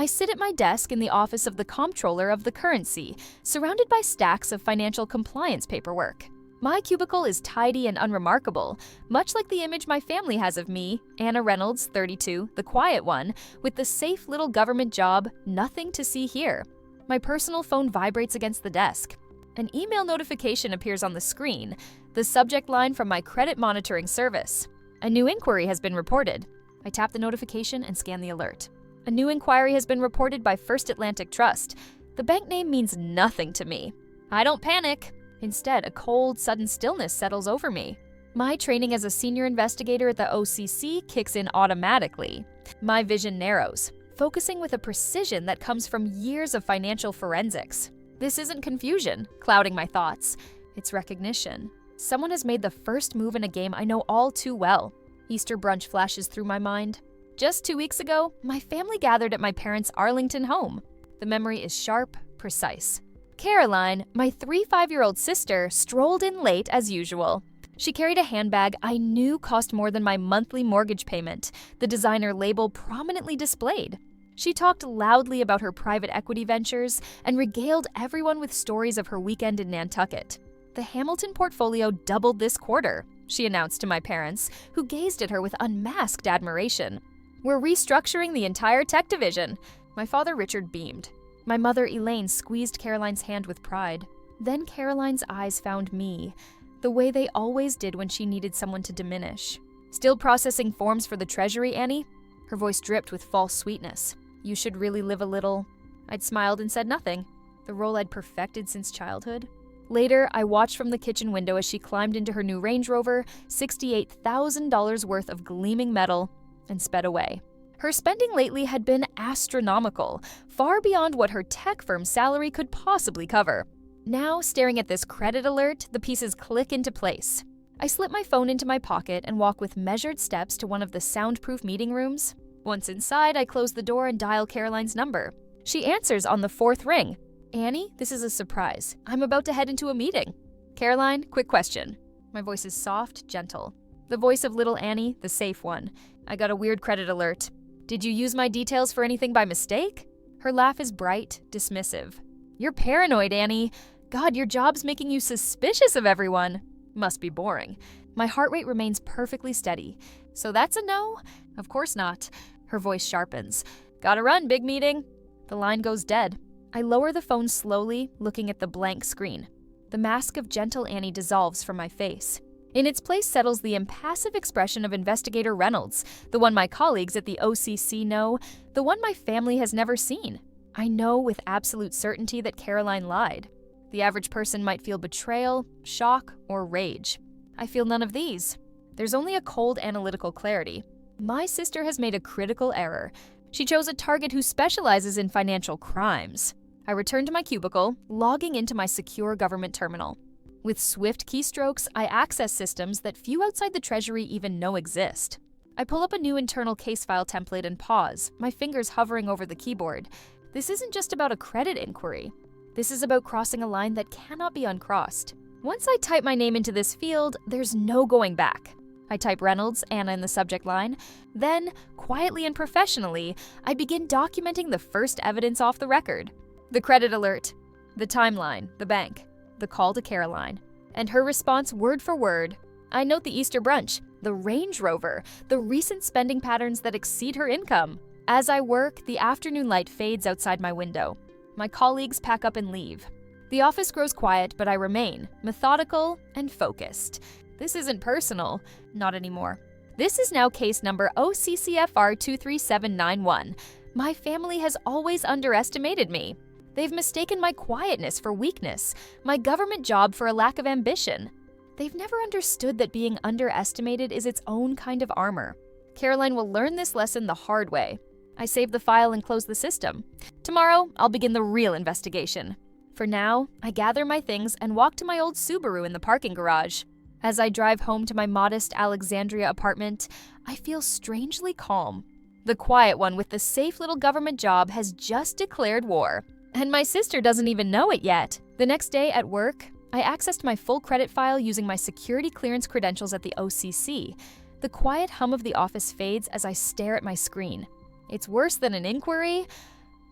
I sit at my desk in the office of the comptroller of the currency, surrounded by stacks of financial compliance paperwork. My cubicle is tidy and unremarkable, much like the image my family has of me, Anna Reynolds, 32, the quiet one, with the safe little government job, nothing to see here. My personal phone vibrates against the desk. An email notification appears on the screen, the subject line from my credit monitoring service. A new inquiry has been reported. I tap the notification and scan the alert. A new inquiry has been reported by First Atlantic Trust. The bank name means nothing to me. I don't panic. Instead, a cold, sudden stillness settles over me. My training as a senior investigator at the OCC kicks in automatically. My vision narrows, focusing with a precision that comes from years of financial forensics. This isn't confusion, clouding my thoughts. It's recognition. Someone has made the first move in a game I know all too well. Easter brunch flashes through my mind. Just 2 weeks ago, my family gathered at my parents' Arlington home. The memory is sharp, precise. Caroline, my 5-year-old sister, strolled in late as usual. She carried a handbag I knew cost more than my monthly mortgage payment, the designer label prominently displayed. She talked loudly about her private equity ventures and regaled everyone with stories of her weekend in Nantucket. The Hamilton portfolio doubled this quarter, she announced to my parents, who gazed at her with unmasked admiration. We're restructuring the entire tech division. My father Richard beamed. My mother Elaine squeezed Caroline's hand with pride. Then Caroline's eyes found me, the way they always did when she needed someone to diminish. Still processing forms for the treasury, Annie? Her voice dripped with false sweetness. You should really live a little. I'd smiled and said nothing. The role I'd perfected since childhood. Later, I watched from the kitchen window as she climbed into her new Range Rover, $68,000 worth of gleaming metal, and sped away. Her spending lately had been astronomical, far beyond what her tech firm's salary could possibly cover. Now, staring at this credit alert, the pieces click into place. I slip my phone into my pocket and walk with measured steps to one of the soundproof meeting rooms. Once inside, I close the door and dial Caroline's number. She answers on the 4th ring. Annie, this is a surprise. I'm about to head into a meeting. Caroline, quick question. My voice is soft, gentle. The voice of little Annie, the safe one. I got a weird credit alert. Did you use my details for anything by mistake? Her laugh is bright, dismissive. You're paranoid, Annie. God, your job's making you suspicious of everyone. Must be boring. My heart rate remains perfectly steady. So that's a no? Of course not. Her voice sharpens. Gotta run, big meeting. The line goes dead. I lower the phone slowly, looking at the blank screen. The mask of gentle Annie dissolves from my face. In its place settles the impassive expression of investigator Reynolds, the one my colleagues at the OCC know, the one my family has never seen. I know with absolute certainty that Caroline lied. The average person might feel betrayal, shock, or rage. I feel none of these. There's only a cold analytical clarity. My sister has made a critical error. She chose a target who specializes in financial crimes. I return to my cubicle, logging into my secure government terminal. With swift keystrokes, I access systems that few outside the Treasury even know exist. I pull up a new internal case file template and pause, my fingers hovering over the keyboard. This isn't just about a credit inquiry. This is about crossing a line that cannot be uncrossed. Once I type my name into this field, there's no going back. I type Reynolds, Anna in the subject line. Then, quietly and professionally, I begin documenting the first evidence off the record. The credit alert, the timeline, the bank, the call to Caroline, and her response word for word. I note the Easter brunch, the Range Rover, the recent spending patterns that exceed her income. As I work, the afternoon light fades outside my window. My colleagues pack up and leave. The office grows quiet, but I remain, methodical and focused. This isn't personal, not anymore. This is now case number OCCFR 23791. My family has always underestimated me. They've mistaken my quietness for weakness, my government job for a lack of ambition. They've never understood that being underestimated is its own kind of armor. Caroline will learn this lesson the hard way. I save the file and close the system. Tomorrow, I'll begin the real investigation. For now, I gather my things and walk to my old Subaru in the parking garage. As I drive home to my modest Alexandria apartment, I feel strangely calm. The quiet one with the safe little government job has just declared war. And my sister doesn't even know it yet. The next day at work, I accessed my full credit file using my security clearance credentials at the OCC. The quiet hum of the office fades as I stare at my screen. It's worse than an inquiry,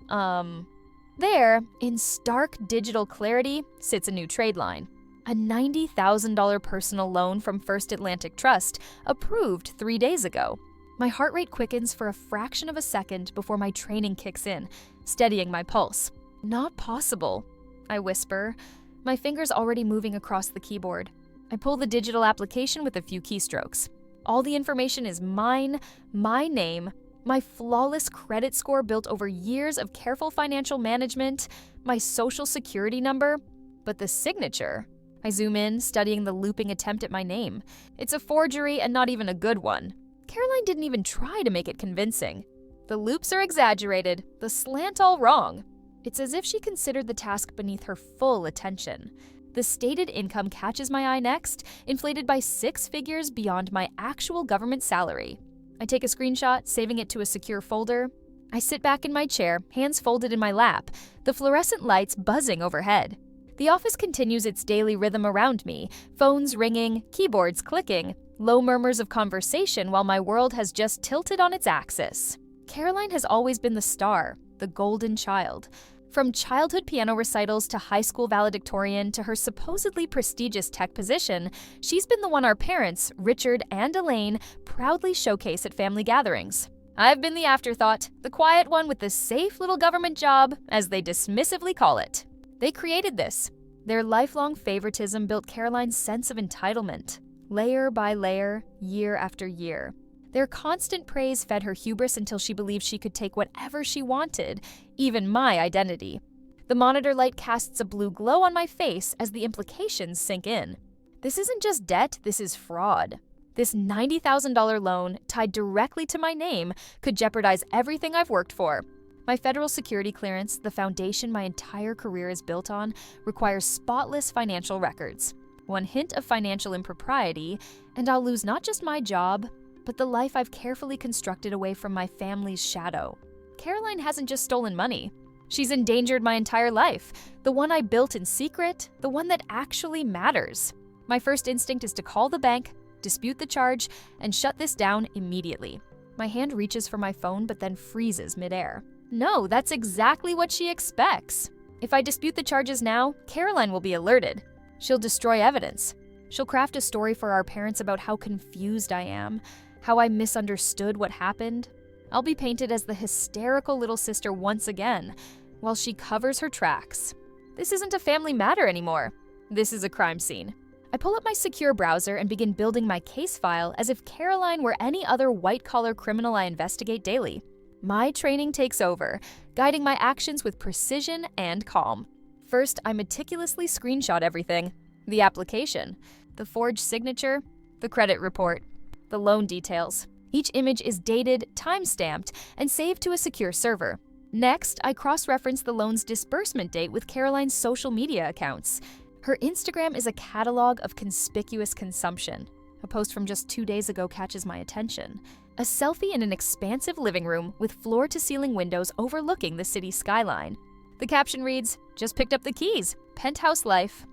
There, in stark digital clarity, sits a new trade line. A $90,000 personal loan from First Atlantic Trust, approved 3 days ago. My heart rate quickens for a fraction of a second before my training kicks in, steadying my pulse. Not possible, I whisper, my fingers already moving across the keyboard. I pull the digital application with a few keystrokes. All the information is mine, my name, my flawless credit score built over years of careful financial management, my social security number, but the signature. I zoom in, studying the looping attempt at my name. It's a forgery and not even a good one. Caroline didn't even try to make it convincing. The loops are exaggerated, the slant all wrong. It's as if she considered the task beneath her full attention. The stated income catches my eye next, inflated by 6 figures beyond my actual government salary. I take a screenshot, saving it to a secure folder. I sit back in my chair, hands folded in my lap, the fluorescent lights buzzing overhead. The office continues its daily rhythm around me, phones ringing, keyboards clicking, low murmurs of conversation while my world has just tilted on its axis. Caroline has always been the star, the golden child. From childhood piano recitals to high school valedictorian to her supposedly prestigious tech position, she's been the one our parents, Richard and Elaine, proudly showcase at family gatherings. I've been the afterthought, the quiet one with the safe little government job, as they dismissively call it. They created this. Their lifelong favoritism built Caroline's sense of entitlement, layer by layer, year after year. Their constant praise fed her hubris until she believed she could take whatever she wanted, even my identity. The monitor light casts a blue glow on my face as the implications sink in. This isn't just debt, this is fraud. This $90,000 loan, tied directly to my name, could jeopardize everything I've worked for. My federal security clearance, the foundation my entire career is built on, requires spotless financial records. One hint of financial impropriety, and I'll lose not just my job, but the life I've carefully constructed away from my family's shadow. Caroline hasn't just stolen money. She's endangered my entire life, the one I built in secret, the one that actually matters. My first instinct is to call the bank, dispute the charge, and shut this down immediately. My hand reaches for my phone but then freezes midair. No, that's exactly what she expects. If I dispute the charges now, Caroline will be alerted. She'll destroy evidence. She'll craft a story for our parents about how confused I am, how I misunderstood what happened. I'll be painted as the hysterical little sister once again, while she covers her tracks. This isn't a family matter anymore. This is a crime scene. I pull up my secure browser and begin building my case file as if Caroline were any other white-collar criminal I investigate daily. My training takes over, guiding my actions with precision and calm. First, I meticulously screenshot everything. The application, the forged signature, the credit report, the loan details. Each image is dated, time-stamped, and saved to a secure server. Next, I cross-reference the loan's disbursement date with Caroline's social media accounts. Her Instagram is a catalog of conspicuous consumption. A post from just 2 days ago catches my attention. A selfie in an expansive living room with floor-to-ceiling windows overlooking the city skyline. The caption reads, "Just picked up the keys. Penthouse life.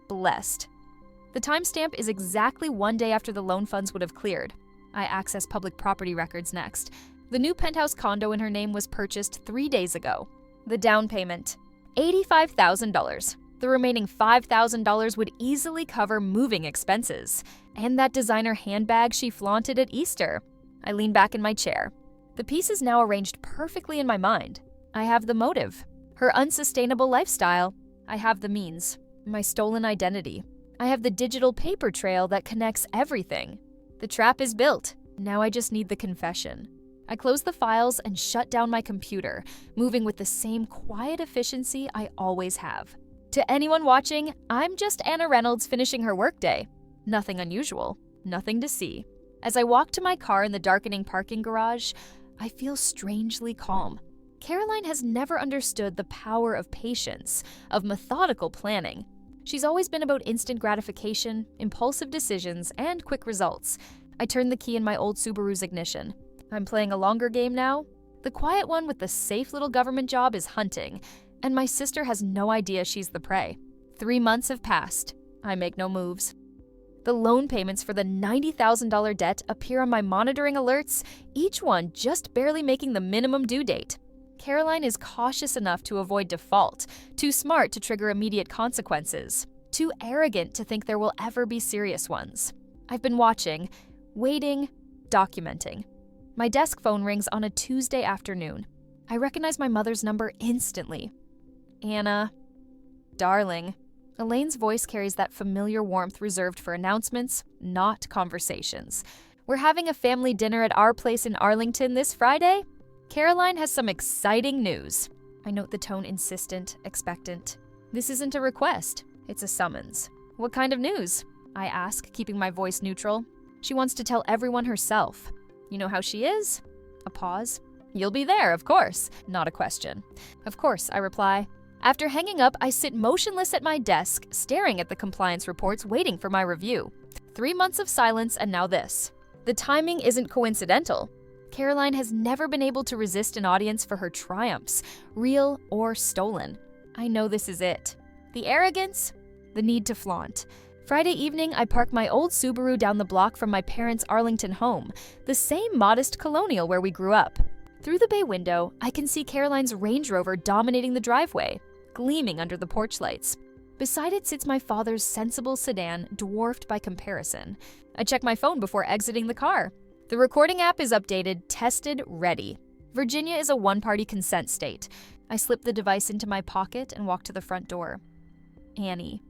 Blessed." The timestamp is exactly 1 day after the loan funds would have cleared. I access public property records next. The new penthouse condo in her name was purchased 3 days ago. The down payment, $85,000. The remaining $5,000 would easily cover moving expenses. And that designer handbag she flaunted at Easter. I lean back in my chair. The pieces now arranged perfectly in my mind. I have the motive. Her unsustainable lifestyle. I have the means. My stolen identity. I have the digital paper trail that connects everything. The trap is built. Now I just need the confession. I close the files and shut down my computer, moving with the same quiet efficiency I always have. To anyone watching, I'm just Anna Reynolds finishing her workday. Nothing unusual, nothing to see. As I walk to my car in the darkening parking garage, I feel strangely calm. Caroline has never understood the power of patience, of methodical planning. She's always been about instant gratification, impulsive decisions, and quick results. I turn the key in my old Subaru's ignition. I'm playing a longer game now. The quiet one with the safe little government job is hunting, and my sister has no idea she's the prey. 3 months have passed. I make no moves. The loan payments for the $90,000 debt appear on my monitoring alerts, each one just barely making the minimum due date. Caroline is cautious enough to avoid default, too smart to trigger immediate consequences, too arrogant to think there will ever be serious ones. I've been watching, waiting, documenting. My desk phone rings on a Tuesday afternoon. I recognize my mother's number instantly. Anna. Darling. Elaine's voice carries that familiar warmth reserved for announcements, not conversations. We're having a family dinner at our place in Arlington this Friday. Caroline has some exciting news. I note the tone insistent, expectant. This isn't a request, it's a summons. What kind of news? I ask, keeping my voice neutral. She wants to tell everyone herself. You know how she is? A pause. You'll be there, of course. Not a question. Of course, I reply. After hanging up, I sit motionless at my desk, staring at the compliance reports, waiting for my review. 3 months of silence, and now this. The timing isn't coincidental. Caroline has never been able to resist an audience for her triumphs, real or stolen. I know this is it. The arrogance, the need to flaunt. Friday evening, I park my old Subaru down the block from my parents' Arlington home, the same modest colonial where we grew up. Through the bay window, I can see Caroline's Range Rover dominating the driveway, gleaming under the porch lights. Beside it sits my father's sensible sedan, dwarfed by comparison. I check my phone before exiting the car. The recording app is updated, tested, ready. Virginia is a one-party consent state. I slip the device into my pocket and walk to the front door. Annie.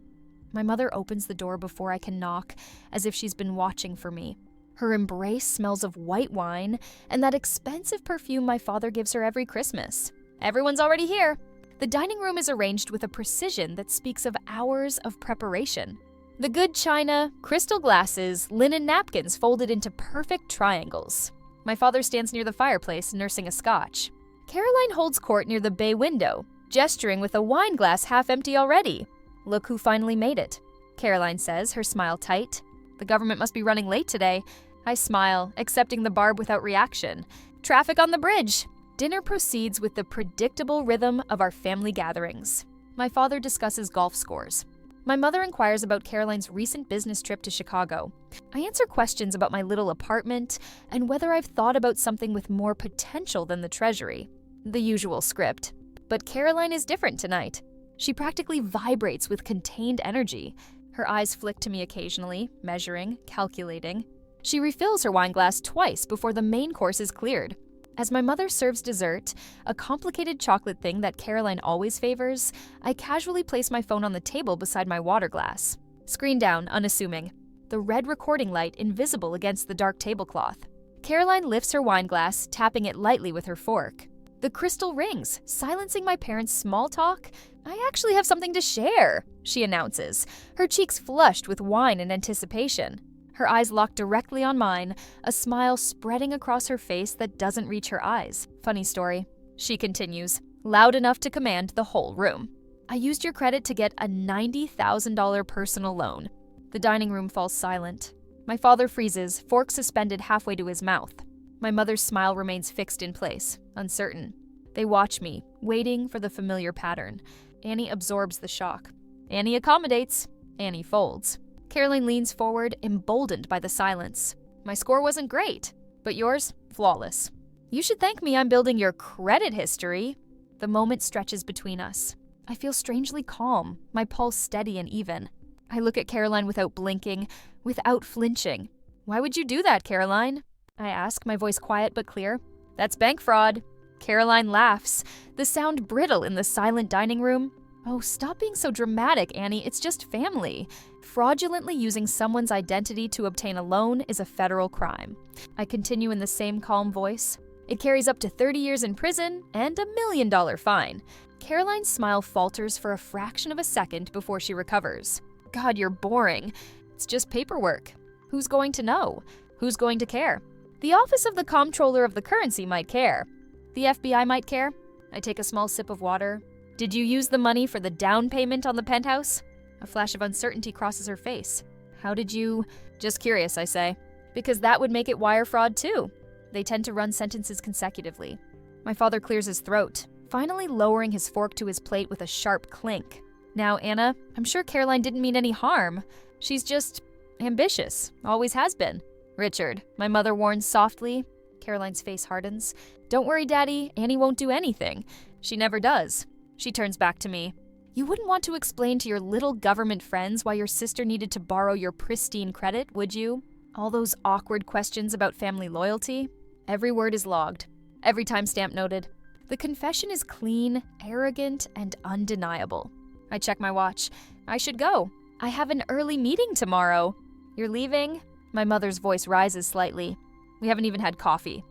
My mother opens the door before I can knock, as if she's been watching for me. Her embrace smells of white wine and that expensive perfume my father gives her every Christmas. Everyone's already here. The dining room is arranged with a precision that speaks of hours of preparation. The good china, crystal glasses, linen napkins folded into perfect triangles. My father stands near the fireplace, nursing a scotch. Caroline holds court near the bay window, gesturing with a wine glass half empty already. Look who finally made it, Caroline says, her smile tight. The government must be running late today. I smile, accepting the barb without reaction. Traffic on the bridge. Dinner proceeds with the predictable rhythm of our family gatherings. My father discusses golf scores. My mother inquires about Caroline's recent business trip to Chicago. I answer questions about my little apartment and whether I've thought about something with more potential than the treasury. The usual script. But Caroline is different tonight. She practically vibrates with contained energy. Her eyes flick to me occasionally, measuring, calculating. She refills her wine glass twice before the main course is cleared. As my mother serves dessert, a complicated chocolate thing that Caroline always favors, I casually place my phone on the table beside my water glass. Screen down, unassuming. The red recording light invisible against the dark tablecloth. Caroline lifts her wine glass, tapping it lightly with her fork. The crystal rings, silencing my parents' small talk. I actually have something to share, she announces, her cheeks flushed with wine and anticipation. Her eyes lock directly on mine, a smile spreading across her face that doesn't reach her eyes. Funny story. She continues, loud enough to command the whole room. I used your credit to get a $90,000 personal loan. The dining room falls silent. My father freezes, fork suspended halfway to his mouth. My mother's smile remains fixed in place, uncertain. They watch me, waiting for the familiar pattern. Annie absorbs the shock. Annie accommodates. Annie folds. Caroline leans forward, emboldened by the silence. My score wasn't great, but yours, flawless. You should thank me I'm building your credit history. The moment stretches between us. I feel strangely calm, my pulse steady and even. I look at Caroline without blinking, without flinching. Why would you do that, Caroline? I ask, my voice quiet but clear. That's bank fraud. Caroline laughs, the sound brittle in the silent dining room. Oh, stop being so dramatic, Annie. It's just family. Fraudulently using someone's identity to obtain a loan is a federal crime. I continue in the same calm voice. It carries up to 30 years in prison and $1 million fine. Caroline's smile falters for a fraction of a second before she recovers. God, you're boring. It's just paperwork. Who's going to know? Who's going to care? The Office of the Comptroller of the Currency might care. The FBI might care. I take a small sip of water. Did you use the money for the down payment on the penthouse? A flash of uncertainty crosses her face. How did you? Just curious, I say. Because that would make it wire fraud too. They tend to run sentences consecutively. My father clears his throat, finally lowering his fork to his plate with a sharp clink. Now, Anna, I'm sure Caroline didn't mean any harm. She's just ambitious, always has been. Richard, my mother warns softly. Caroline's face hardens. Don't worry, Daddy. Annie won't do anything. She never does. She turns back to me. You wouldn't want to explain to your little government friends why your sister needed to borrow your pristine credit, would you? All those awkward questions about family loyalty? Every word is logged. Every timestamp noted. The confession is clean, arrogant, and undeniable. I check my watch. I should go. I have an early meeting tomorrow. You're leaving? My mother's voice rises slightly. We haven't even had coffee.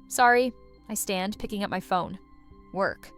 Sorry. I stand, picking up my phone. Work.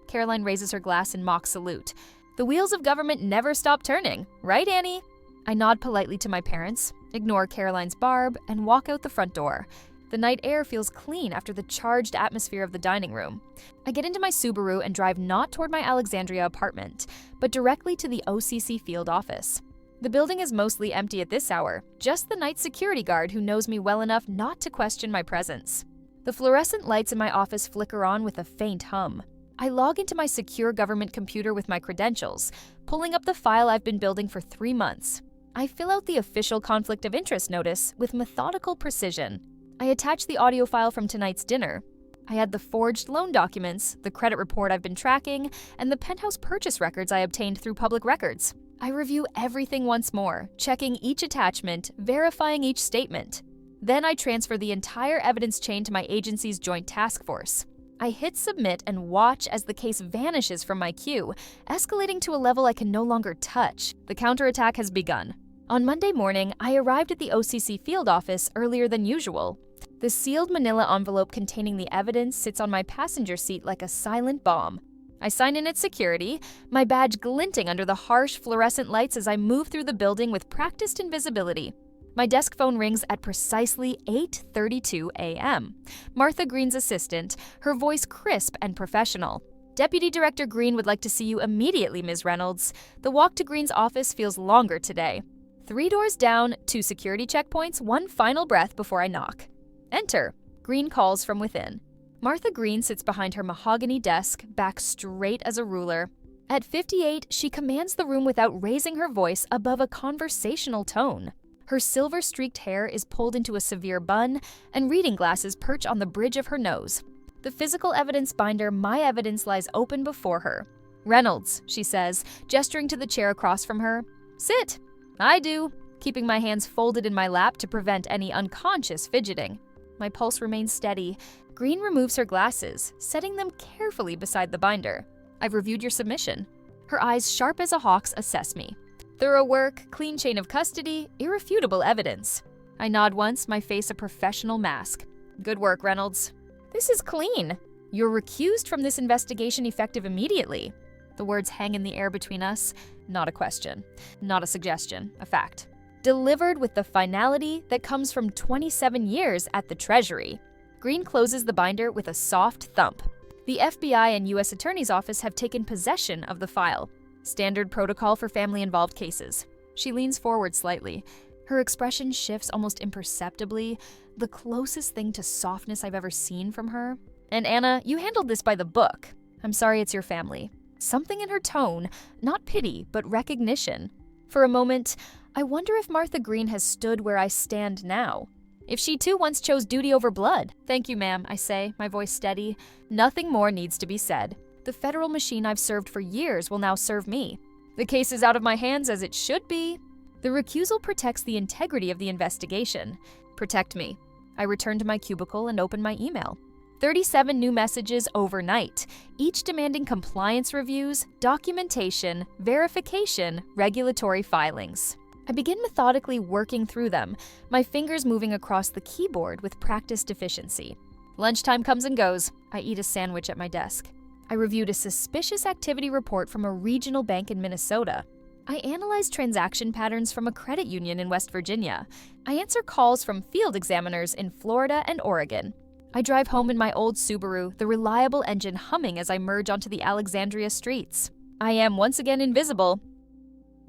Caroline raises her glass in mock salute. The wheels of government never stop turning, right, Annie? I nod politely to my parents, ignore Caroline's barb, and walk out the front door. The night air feels clean after the charged atmosphere of the dining room. I get into my Subaru and drive not toward my Alexandria apartment, but directly to the OCC field office. The building is mostly empty at this hour, just the night security guard who knows me well enough not to question my presence. The fluorescent lights in my office flicker on with a faint hum. I log into my secure government computer with my credentials, pulling up the file I've been building for 3 months. I fill out the official conflict of interest notice with methodical precision. I attach the audio file from tonight's dinner. I add the forged loan documents, the credit report I've been tracking, and the penthouse purchase records I obtained through public records. I review everything once more, checking each attachment, verifying each statement. Then I transfer the entire evidence chain to my agency's joint task force. I hit submit and watch as the case vanishes from my queue, escalating to a level I can no longer touch. The counterattack has begun. On Monday morning, I arrived at the OCC field office earlier than usual. The sealed manila envelope containing the evidence sits on my passenger seat like a silent bomb. I sign in at security, my badge glinting under the harsh fluorescent lights as I move through the building with practiced invisibility. My desk phone rings at precisely 8:32 a.m. Martha Green's assistant, her voice crisp and professional. Deputy Director Green would like to see you immediately, Ms. Reynolds. The walk to Green's office feels longer today. 3 doors down, 2 security checkpoints, 1 final breath before I knock. Enter. Green calls from within. Martha Green sits behind her mahogany desk, back straight as a ruler. At 58, she commands the room without raising her voice above a conversational tone. Her silver-streaked hair is pulled into a severe bun, and reading glasses perch on the bridge of her nose. The physical evidence binder, My Evidence, lies open before her. Reynolds, she says, gesturing to the chair across from her. Sit. I do, keeping my hands folded in my lap to prevent any unconscious fidgeting. My pulse remains steady. Green removes her glasses, setting them carefully beside the binder. I've reviewed your submission. Her eyes, sharp as a hawk's, assess me. Thorough work, clean chain of custody, irrefutable evidence. I nod once, my face a professional mask. Good work, Reynolds. This is clean. You're recused from this investigation effective immediately. The words hang in the air between us. Not a question. Not a suggestion. A fact. Delivered with the finality that comes from 27 years at the Treasury. Green closes the binder with a soft thump. The FBI and U.S. Attorney's Office have taken possession of the file. Standard protocol for family-involved cases. She leans forward slightly. Her expression shifts almost imperceptibly, the closest thing to softness I've ever seen from her. And Anna, you handled this by the book. I'm sorry it's your family. Something in her tone, not pity, but recognition. For a moment, I wonder if Martha Green has stood where I stand now. If she too once chose duty over blood. Thank you, ma'am, I say, my voice steady. Nothing more needs to be said. The federal machine I've served for years will now serve me. The case is out of my hands as it should be. The recusal protects the integrity of the investigation. Protect me. I return to my cubicle and open my email. 37 new messages overnight, each demanding compliance reviews, documentation, verification, regulatory filings. I begin methodically working through them, my fingers moving across the keyboard with practiced efficiency. Lunchtime comes and goes. I eat a sandwich at my desk. I reviewed a suspicious activity report from a regional bank in Minnesota. I analyzed transaction patterns from a credit union in West Virginia. I answer calls from field examiners in Florida and Oregon. I drive home in my old Subaru, the reliable engine humming as I merge onto the Alexandria streets. I am once again invisible.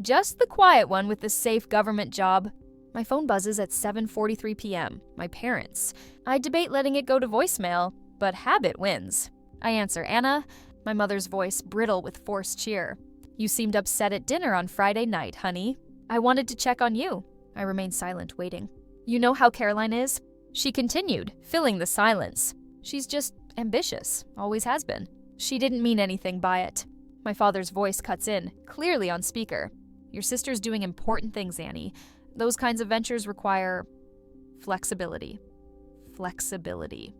Just the quiet one with the safe government job. My phone buzzes at 7:43 p.m. My parents. I debate letting it go to voicemail, but habit wins. I answer, Anna, my mother's voice brittle with forced cheer. You seemed upset at dinner on Friday night, honey. I wanted to check on you. I remain silent, waiting. You know how Caroline is? She continued, filling the silence. She's just ambitious, always has been. She didn't mean anything by it. My father's voice cuts in, clearly on speaker. Your sister's doing important things, Annie. Those kinds of ventures require flexibility. Flexibility.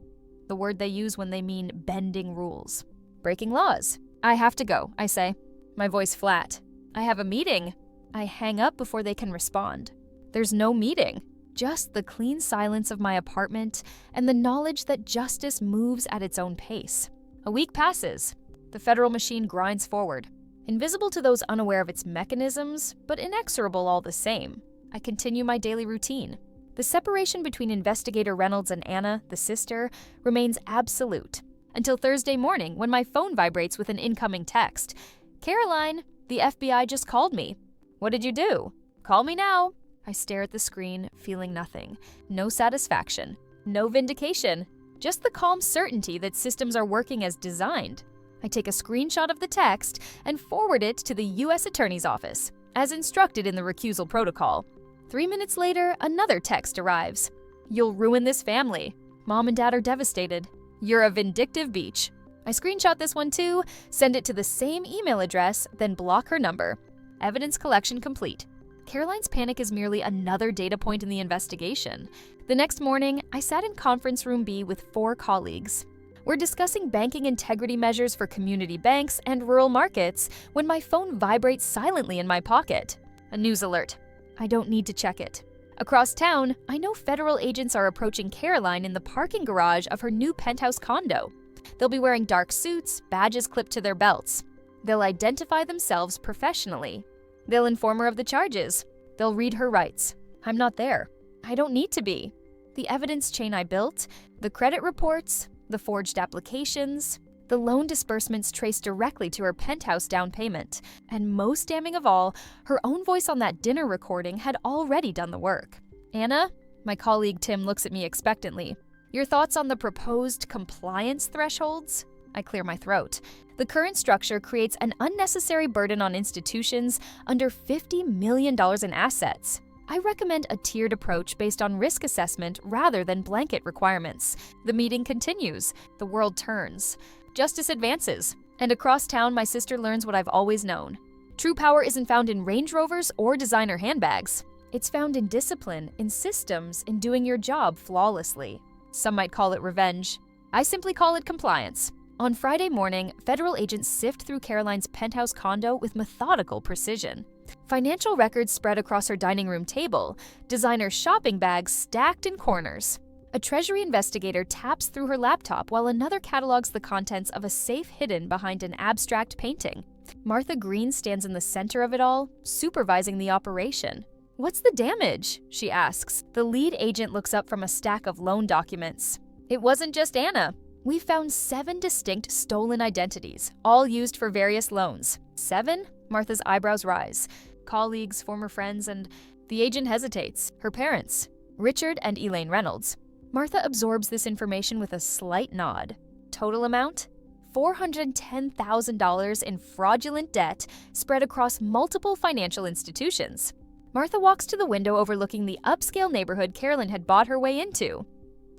The word they use when they mean bending rules. Breaking laws. I have to go, I say. My voice flat. I have a meeting. I hang up before they can respond. There's no meeting. Just the clean silence of my apartment and the knowledge that justice moves at its own pace. A week passes. The federal machine grinds forward. Invisible to those unaware of its mechanisms, but inexorable all the same. I continue my daily routine. The separation between investigator Reynolds and Anna, the sister, remains absolute. Until Thursday morning when my phone vibrates with an incoming text. Caroline, the FBI just called me. What did you do? Call me now. I stare at the screen, feeling nothing. No satisfaction. No vindication. Just the calm certainty that systems are working as designed. I take a screenshot of the text and forward it to the U.S. Attorney's Office, as instructed in the recusal protocol. 3 minutes later, another text arrives. You'll ruin this family. Mom and Dad are devastated. You're a vindictive beach. I screenshot this one too, send it to the same email address, then block her number. Evidence collection complete. Caroline's panic is merely another data point in the investigation. The next morning, I sat in conference room B with 4 colleagues. We're discussing banking integrity measures for community banks and rural markets when my phone vibrates silently in my pocket. A news alert. I don't need to check it. Across town, I know federal agents are approaching Caroline in the parking garage of her new penthouse condo. They'll be wearing dark suits, badges clipped to their belts. They'll identify themselves professionally. They'll inform her of the charges. They'll read her rights. I'm not there. I don't need to be. The evidence chain I built, the credit reports, the forged applications, the loan disbursements traced directly to her penthouse down payment, and most damning of all, her own voice on that dinner recording had already done the work. Anna, my colleague Tim looks at me expectantly. Your thoughts on the proposed compliance thresholds? I clear my throat. The current structure creates an unnecessary burden on institutions under $50 million in assets. I recommend a tiered approach based on risk assessment rather than blanket requirements. The meeting continues. The world turns. Justice advances. And across town, my sister learns what I've always known. True power isn't found in Range Rovers or designer handbags. It's found in discipline, in systems, in doing your job flawlessly. Some might call it revenge. I simply call it compliance. On Friday morning, federal agents sift through Caroline's penthouse condo with methodical precision. Financial records spread across her dining room table, designer shopping bags stacked in corners. A Treasury investigator taps through her laptop while another catalogs the contents of a safe hidden behind an abstract painting. Martha Green stands in the center of it all, supervising the operation. What's the damage? She asks. The lead agent looks up from a stack of loan documents. It wasn't just Anna. We found 7 distinct stolen identities, all used for various loans. 7? Martha's eyebrows rise. Colleagues, former friends, and the agent hesitates. Her parents, Richard and Elaine Reynolds. Martha absorbs this information with a slight nod. Total amount? $410,000 in fraudulent debt spread across multiple financial institutions. Martha walks to the window overlooking the upscale neighborhood Carolyn had bought her way into.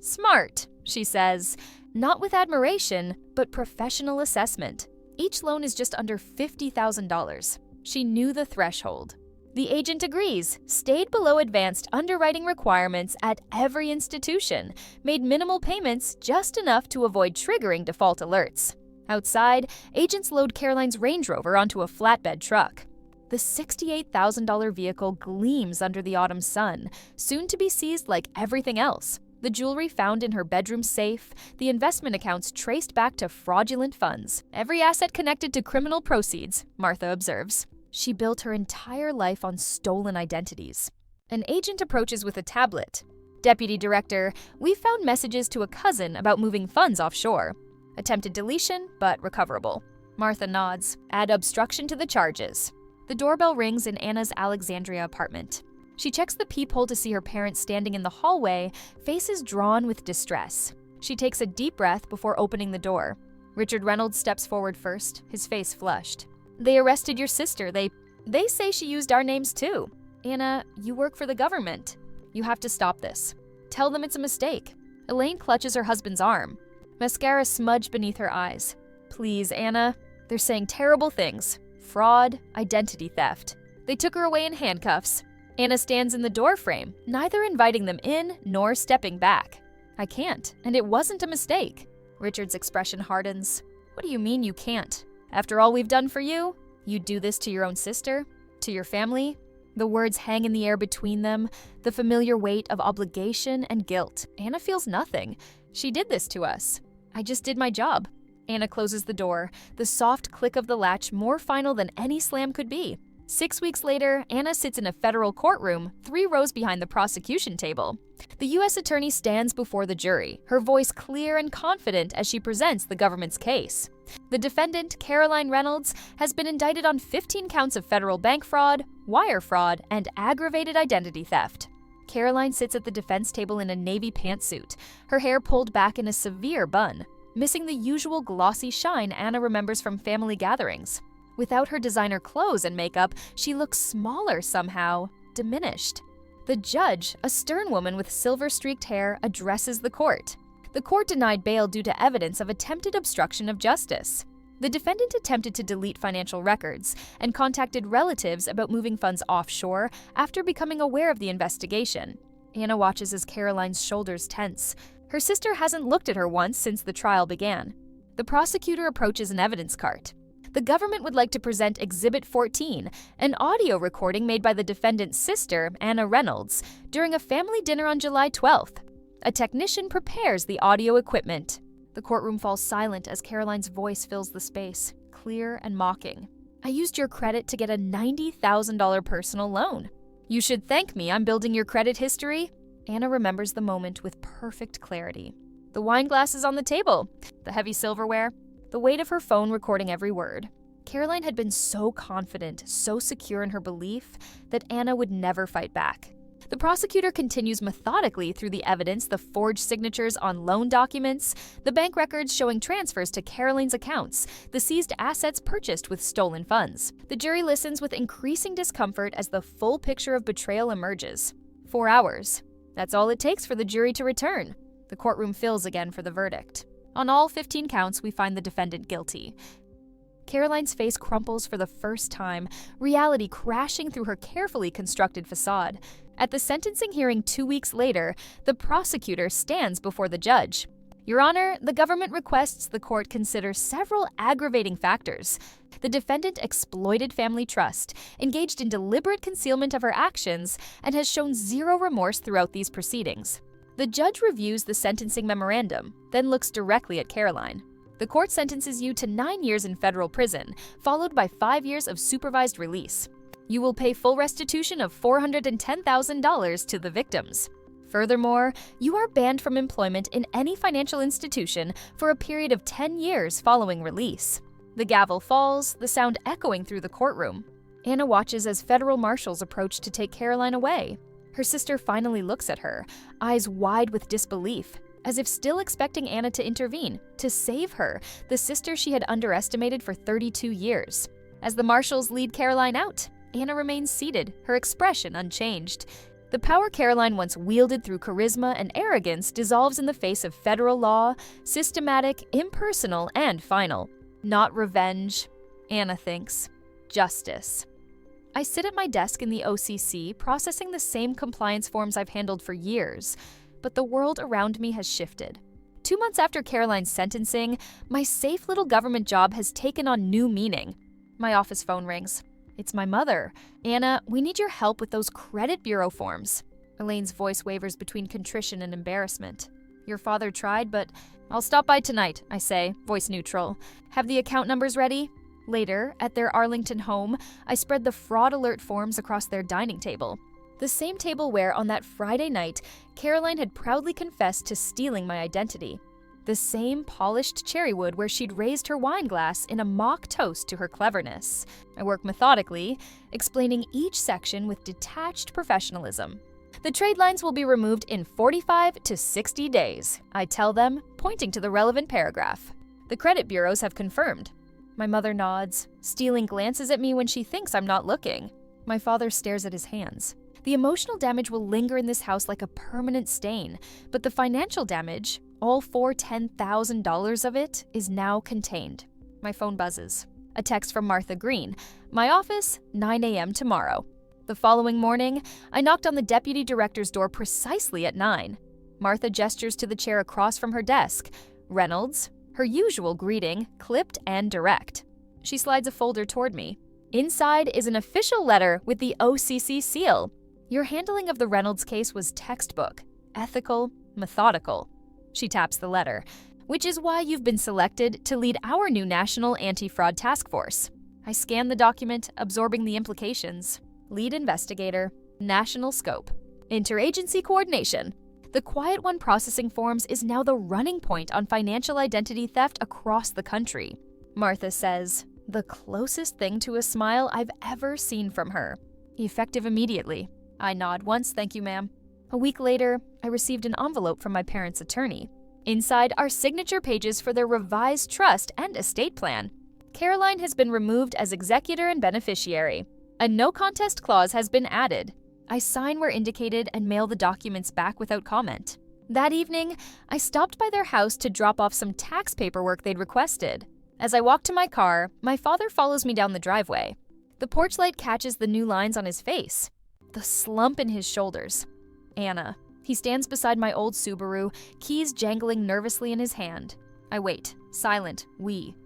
Smart, she says. Not with admiration, but professional assessment. Each loan is just under $50,000. She knew the threshold. The agent agrees, stayed below advanced underwriting requirements at every institution, made minimal payments just enough to avoid triggering default alerts. Outside, agents load Caroline's Range Rover onto a flatbed truck. The $68,000 vehicle gleams under the autumn sun, soon to be seized like everything else. The jewelry found in her bedroom safe, the investment accounts traced back to fraudulent funds. Every asset connected to criminal proceeds, Martha observes. She built her entire life on stolen identities. An agent approaches with a tablet. Deputy Director, we found messages to a cousin about moving funds offshore. Attempted deletion, but recoverable. Martha nods. Add obstruction to the charges. The doorbell rings in Anna's Alexandria apartment. She checks the peephole to see her parents standing in the hallway, faces drawn with distress. She takes a deep breath before opening the door. Richard Reynolds steps forward first, his face flushed. They arrested your sister. They say she used our names too. Anna, you work for the government. You have to stop this. Tell them it's a mistake. Elaine clutches her husband's arm. Mascara smudged beneath her eyes. Please, Anna. They're saying terrible things. Fraud, identity theft. They took her away in handcuffs. Anna stands in the doorframe, neither inviting them in nor stepping back. I can't, and it wasn't a mistake. Richard's expression hardens. What do you mean you can't? After all we've done for you? You'd do this to your own sister? To your family? The words hang in the air between them, the familiar weight of obligation and guilt. Anna feels nothing. She did this to us. I just did my job. Anna closes the door, the soft click of the latch more final than any slam could be. 6 weeks later, Anna sits in a federal courtroom, 3 rows behind the prosecution table. The U.S. attorney stands before the jury, her voice clear and confident as she presents the government's case. The defendant, Anna Reynolds, has been indicted on 15 counts of federal bank fraud, wire fraud, and aggravated identity theft. Caroline sits at the defense table in a navy pantsuit, her hair pulled back in a severe bun, missing the usual glossy shine Anna remembers from family gatherings. Without her designer clothes and makeup, she looks smaller somehow, diminished. The judge, a stern woman with silver-streaked hair, addresses the court. The court denied bail due to evidence of attempted obstruction of justice. The defendant attempted to delete financial records and contacted relatives about moving funds offshore after becoming aware of the investigation. Anna watches as Caroline's shoulders tense. Her sister hasn't looked at her once since the trial began. The prosecutor approaches an evidence cart. The government would like to present Exhibit 14, an audio recording made by the defendant's sister, Anna Reynolds, during a family dinner on July 12th. A technician prepares the audio equipment. The courtroom falls silent as Caroline's voice fills the space, clear and mocking. I used your credit to get a $90,000 personal loan. You should thank me, I'm building your credit history. Anna remembers the moment with perfect clarity. The wine glasses on the table, the heavy silverware, the weight of her phone recording every word. Caroline had been so confident, so secure in her belief, that Anna would never fight back. The prosecutor continues methodically through the evidence, the forged signatures on loan documents, the bank records showing transfers to Caroline's accounts, the seized assets purchased with stolen funds. The jury listens with increasing discomfort as the full picture of betrayal emerges. 4 hours. That's all it takes for the jury to return. The courtroom fills again for the verdict. On all 15 counts, we find the defendant guilty. Caroline's face crumples for the first time, reality crashing through her carefully constructed facade. At the sentencing hearing 2 weeks later, the prosecutor stands before the judge. Your Honor, the government requests the court consider several aggravating factors. The defendant exploited family trust, engaged in deliberate concealment of her actions, and has shown zero remorse throughout these proceedings. The judge reviews the sentencing memorandum, then looks directly at Caroline. The court sentences you to 9 years in federal prison, followed by 5 years of supervised release. You will pay full restitution of $410,000 to the victims. Furthermore, you are banned from employment in any financial institution for a period of 10 years following release. The gavel falls, the sound echoing through the courtroom. Anna watches as federal marshals approach to take Caroline away. Her sister finally looks at her, eyes wide with disbelief, as if still expecting Anna to intervene, to save her, the sister she had underestimated for 32 years. As the marshals lead Caroline out, Anna remains seated, her expression unchanged. The power Caroline once wielded through charisma and arrogance dissolves in the face of federal law, systematic, impersonal, and final. Not revenge, Anna thinks. Justice. I sit at my desk in the OCC, processing the same compliance forms I've handled for years, but the world around me has shifted. 2 months after Caroline's sentencing, my safe little government job has taken on new meaning. My office phone rings. It's my mother. Anna, we need your help with those credit bureau forms. Elaine's voice wavers between contrition and embarrassment. Your father tried, but I'll stop by tonight, I say, voice neutral. Have the account numbers ready? Later, at their Arlington home, I spread the fraud alert forms across their dining table. The same table where, on that Friday night, Caroline had proudly confessed to stealing my identity. The same polished cherry wood where she'd raised her wine glass in a mock toast to her cleverness. I work methodically, explaining each section with detached professionalism. The trade lines will be removed in 45 to 60 days, I tell them, pointing to the relevant paragraph. The credit bureaus have confirmed. My mother nods, stealing glances at me when she thinks I'm not looking. My father stares at his hands. The emotional damage will linger in this house like a permanent stain, but the financial damage, all for $10,000 of it, is now contained. My phone buzzes. A text from Martha Green. My office, 9 a.m. tomorrow. The following morning, I knocked on the deputy director's door precisely at 9. Martha gestures to the chair across from her desk. Reynolds, her usual greeting, clipped and direct. She slides a folder toward me. Inside is an official letter with the OCC seal. Your handling of the Reynolds case was textbook, ethical, methodical. She taps the letter, which is why you've been selected to lead our new National Anti-Fraud Task Force. I scan the document, absorbing the implications. Lead investigator, national scope, interagency coordination. The Quiet One processing forms is now the running point on financial identity theft across the country. Martha says, the closest thing to a smile I've ever seen from her. Effective immediately. I nod once, thank you, ma'am. A week later, I received an envelope from my parents' attorney. Inside are signature pages for their revised trust and estate plan. Caroline has been removed as executor and beneficiary. A no contest clause has been added. I sign where indicated and mail the documents back without comment. That evening, I stopped by their house to drop off some tax paperwork they'd requested. As I walk to my car, my father follows me down the driveway. The porch light catches the new lines on his face, the slump in his shoulders. Anna. He stands beside my old Subaru, keys jangling nervously in his hand. I wait, silent,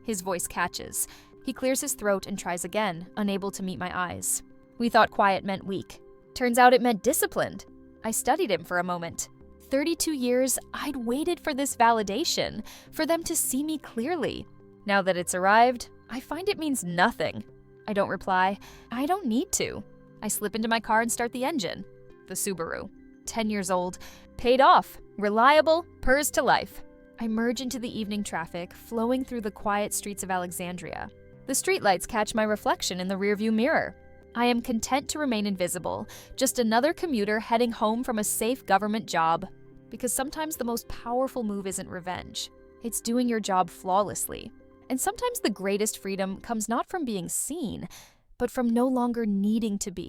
his voice catches. He clears his throat and tries again, unable to meet my eyes. We thought quiet meant weak. Turns out it meant disciplined. I studied him for a moment. 32 years, I'd waited for this validation, for them to see me clearly. Now that it's arrived, I find it means nothing. I don't reply. I don't need to. I slip into my car and start the engine. The Subaru. 10 years old. Paid off. Reliable. Purrs to life. I merge into the evening traffic, flowing through the quiet streets of Alexandria. The streetlights catch my reflection in the rearview mirror. I am content to remain invisible, just another commuter heading home from a safe government job. Because sometimes the most powerful move isn't revenge. It's doing your job flawlessly. And sometimes the greatest freedom comes not from being seen, but from no longer needing to be.